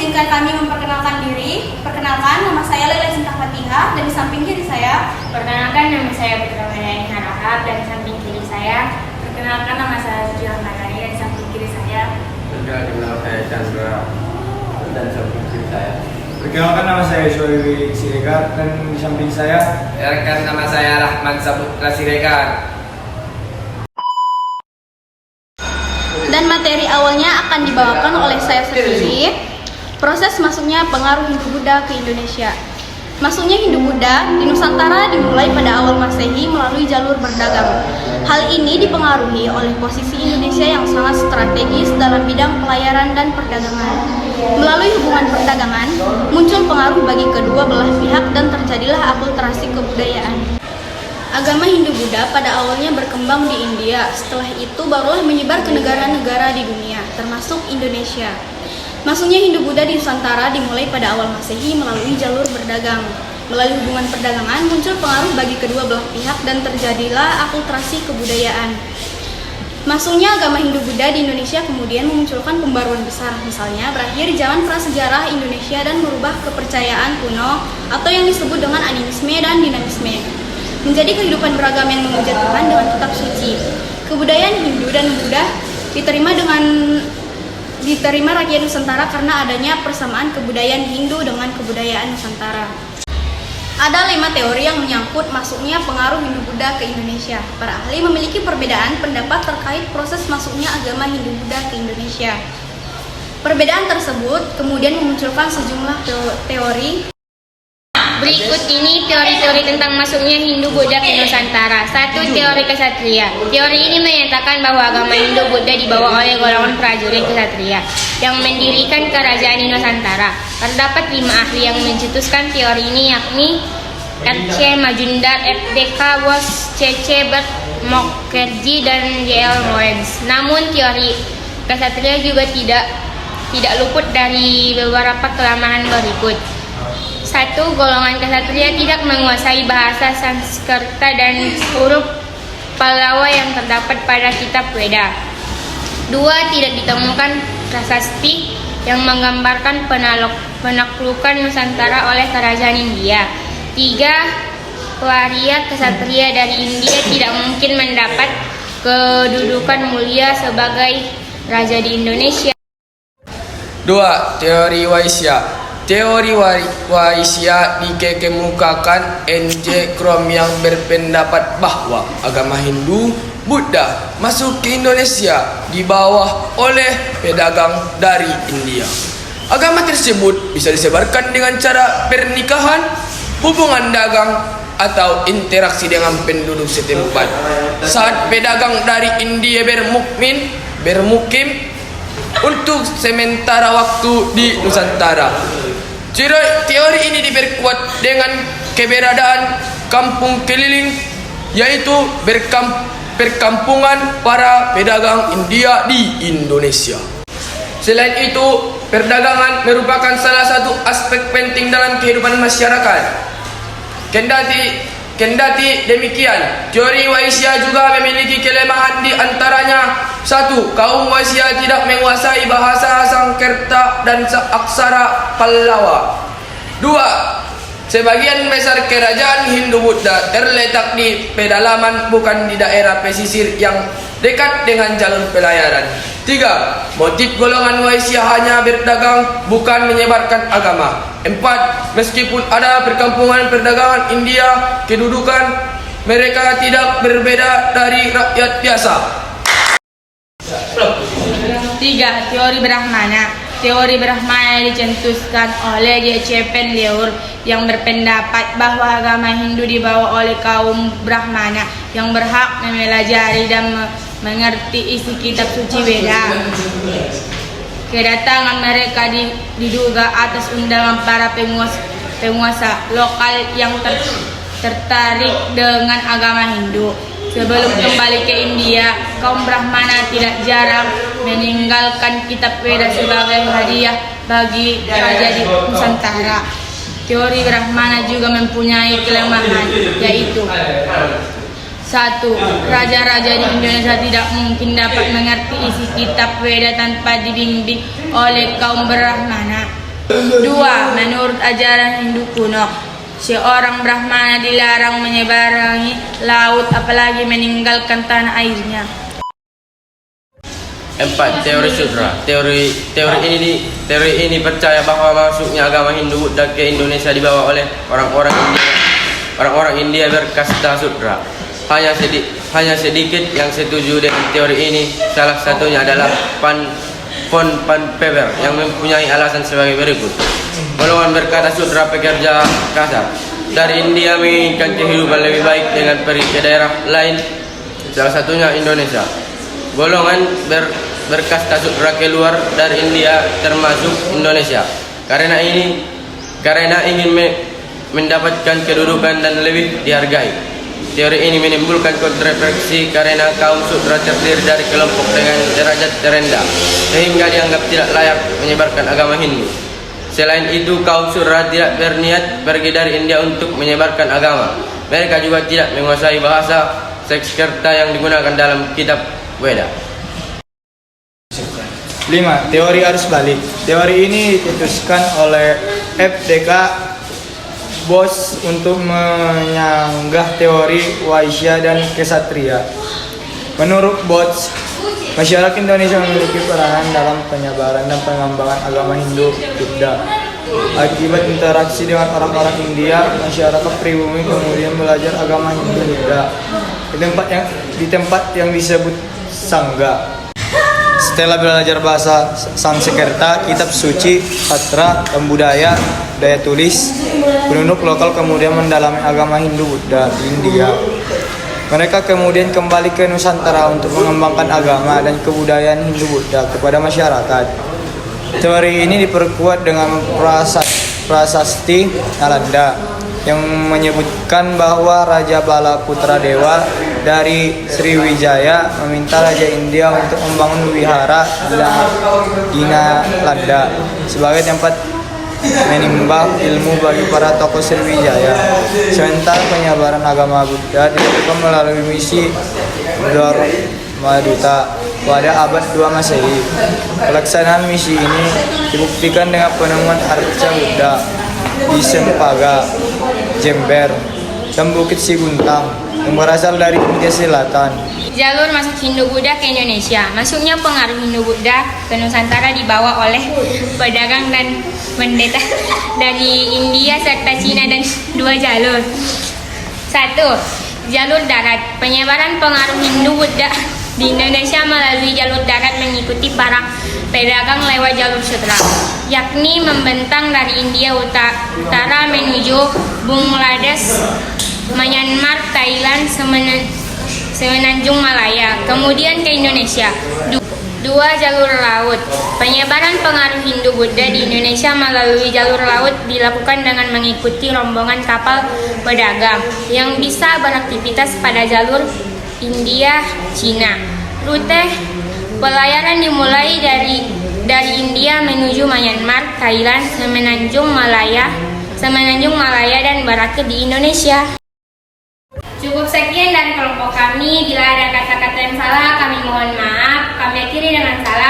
izinkan kami memperkenalkan diri. Perkenalkan, nama saya Lela Cinta Fatihah dan di samping kiri saya. Perkenalkan, nama saya Putra Wadani Harahap dan di samping kiri saya. Perkenalkan, nama saya Suci Rahmadani dan di samping kiri saya. Perkenalkan, nama saya Chandra dan di samping kiri saya. Perkenalkan, nama saya Shoaib Siregar dan di samping saya. Perkenalkan, nama saya Rahmat Saputra Siregar. Dan materi awalnya akan dibawakan oleh saya sendiri. Proses masuknya pengaruh Hindu-Buddha ke Indonesia. Masuknya Hindu-Buddha di Nusantara dimulai pada awal Masehi melalui jalur berdagang. Hal ini dipengaruhi oleh posisi Indonesia yang sangat strategis dalam bidang pelayaran dan perdagangan. Melalui hubungan perdagangan, muncul pengaruh bagi kedua belah pihak dan terjadilah akulturasi kebudayaan. Agama Hindu-Buddha pada awalnya berkembang di India, setelah itu barulah menyebar ke negara-negara di dunia, termasuk Indonesia. Masuknya Hindu-Buddha di Nusantara dimulai pada awal Masehi melalui jalur berdagang. Melalui hubungan perdagangan muncul pengaruh bagi kedua belah pihak dan terjadilah akulturasi kebudayaan. Masuknya agama Hindu-Buddha di Indonesia kemudian memunculkan pembaruan besar, misalnya berakhir di zaman prasejarah Indonesia dan merubah kepercayaan kuno atau yang disebut dengan animisme dan dinamisme menjadi kehidupan beragama yang memuja Tuhan dengan kitab suci. Kebudayaan Hindu dan Buddha diterima rakyat Nusantara karena adanya persamaan kebudayaan Hindu dengan kebudayaan Nusantara. Ada 5 teori yang menyangkut masuknya pengaruh Hindu-Buddha ke Indonesia. Para ahli memiliki perbedaan pendapat terkait proses masuknya agama Hindu-Buddha ke Indonesia. Perbedaan tersebut kemudian memunculkan sejumlah teori. Berikut ini teori-teori tentang masuknya Hindu-Buddha ke Nusantara. 1. Teori kesatria. Teori ini menyatakan bahwa agama Hindu-Buddha dibawa oleh golongan prajurit kesatria yang mendirikan kerajaan di Nusantara. Terdapat 5 ahli yang mencetuskan teori ini, yakni R.C. Majumdar, F.D.K. Bose, C.C. Bert Mukherjee, dan J.L. Lawrence. Namun teori kesatria juga tidak luput dari beberapa kelemahan berikut. 1. Golongan kesatria tidak menguasai bahasa Sanskerta dan huruf Pallawa yang terdapat pada kitab Weda. 2. Tidak ditemukan prasasti yang menggambarkan penaklukan Nusantara oleh kerajaan India. 3. Waria kesatria dari India tidak mungkin mendapat kedudukan mulia sebagai raja di Indonesia. 2. Teori Waisya. Teori Waisya dikemukakan N.J. Krom yang berpendapat bahwa agama Hindu Buddha masuk ke Indonesia di bawah oleh pedagang dari India. Agama tersebut bisa disebarkan dengan cara pernikahan, hubungan dagang, atau interaksi dengan penduduk setempat. Saat pedagang dari India bermukim untuk sementara waktu di Nusantara. Teori ini diperkuat dengan keberadaan kampung keliling, yaitu perkampungan para pedagang India di Indonesia. Selain itu, perdagangan merupakan salah satu aspek penting dalam kehidupan masyarakat. Kendati demikian, teori Waisya juga memiliki kelemahan, di antaranya 1. Kaum Waisya tidak menguasai bahasa Sanskerta dan aksara Pallawa. 2. Sebagian besar kerajaan Hindu-Buddha terletak di pedalaman, bukan di daerah pesisir yang dekat dengan jalur pelayaran. 3. Motif golongan Waisya hanya berdagang, bukan menyebarkan agama. 4. Meskipun ada perkampungan perdagangan India, kedudukan mereka tidak berbeda dari rakyat biasa. 3. Teori Brahmana. Teori Brahmana dicetuskan oleh J.C. Penleur yang berpendapat bahwa agama Hindu dibawa oleh kaum Brahmana yang berhak mempelajari dan mengerti isi kitab suci Weda. Kedatangan mereka diduga atas undangan para penguasa lokal yang tertarik dengan agama Hindu. Sebelum kembali ke India, kaum Brahmana tidak jarang meninggalkan kitab Weda sebagai hadiah bagi raja di Nusantara. Teori Brahmana juga mempunyai kelemahan, yaitu 1. Raja-raja di Indonesia tidak mungkin dapat mengerti isi kitab Weda tanpa dibimbing oleh kaum Brahmana. 2. Menurut ajaran Hindu kuno, seorang Brahmana dilarang menyeberangi laut apalagi meninggalkan tanah airnya. 4. Teori Sudra. Teori ini percaya bahwa masuknya agama Hindu Buddha ke Indonesia dibawa oleh orang India berkasta Sudra. Hanya sedikit yang setuju dengan teori ini. Salah satunya adalah Von Paper yang mempunyai alasan sebagai berikut. Golongan berkata Sudra pekerja kasar dari India menginginkan kehidupan lebih baik dengan pergi ke daerah lain, salah satunya Indonesia. Golongan berkasta Sudra keluar dari India termasuk Indonesia karena ingin mendapatkan kedudukan dan lebih dihargai. Teori ini menimbulkan kontroversi karena kaum Sudra terdiri dari kelompok dengan derajat terendah sehingga dianggap tidak layak menyebarkan agama Hindu. Selain itu, kaum Sudra tidak berniat pergi dari India untuk menyebarkan agama. Mereka juga tidak menguasai bahasa Sanskerta yang digunakan dalam kitab Weda. 5. Teori arus balik. Teori ini dicetuskan oleh FDK Bos untuk menyanggah teori Waisya dan Kesatria. Menurut Bos, masyarakat Indonesia memiliki peranan dalam penyebaran dan pengembangan agama Hindu Buddha. Akibat interaksi dengan orang-orang India, masyarakat pribumi kemudian belajar agama Hindu Buddha di tempat yang disebut Sangga. Setelah belajar bahasa Sanskerta, kitab suci, sastra, dan budaya, daya tulis, penduduk lokal kemudian mendalami agama Hindu Buddha di India. Mereka kemudian kembali ke Nusantara untuk mengembangkan agama dan kebudayaan Hindu Buddha kepada masyarakat. Teori ini diperkuat dengan prasasti Nalanda yang menyebutkan bahwa Raja Bala Putra Dewa dari Sriwijaya meminta Raja India untuk membangun wihara di Nalanda sebagai tempat menimba ilmu bagi para tokoh Sriwijaya. Sementara penyebaran agama Buddha dilakukan melalui misi Dharma Duta pada abad 2 Masehi. Pelaksanaan misi ini dibuktikan dengan penemuan arca Buddha di Sempaga, Jember, dan Bukit Siguntang yang berasal dari India Selatan. Jalur masuk Hindu Buddha ke Indonesia. Masuknya pengaruh Hindu Buddha ke Nusantara dibawa oleh pedagang dan pendeta dari India serta Cina dan 2 jalur. 1. Jalur darat. Penyebaran pengaruh Hindu Buddha di Indonesia melalui jalur darat mengikuti para pedagang lewat jalur sutra, yakni membentang dari India Utara menuju Bangladesh, Myanmar, Thailand, Semenanjung Malaya, kemudian ke Indonesia. 2. Jalur laut. Penyebaran pengaruh Hindu Buddha di Indonesia melalui jalur laut dilakukan dengan mengikuti rombongan kapal pedagang yang bisa beraktivitas pada jalur India, Cina. Rute pelayaran dimulai dari India menuju Myanmar, Thailand, Semenanjung Malaya dan berakhir di Indonesia. Cukup sekian dari kelompok kami. Bila ada kata-kata yang salah, kami mohon maaf. Kami akhiri dengan salam.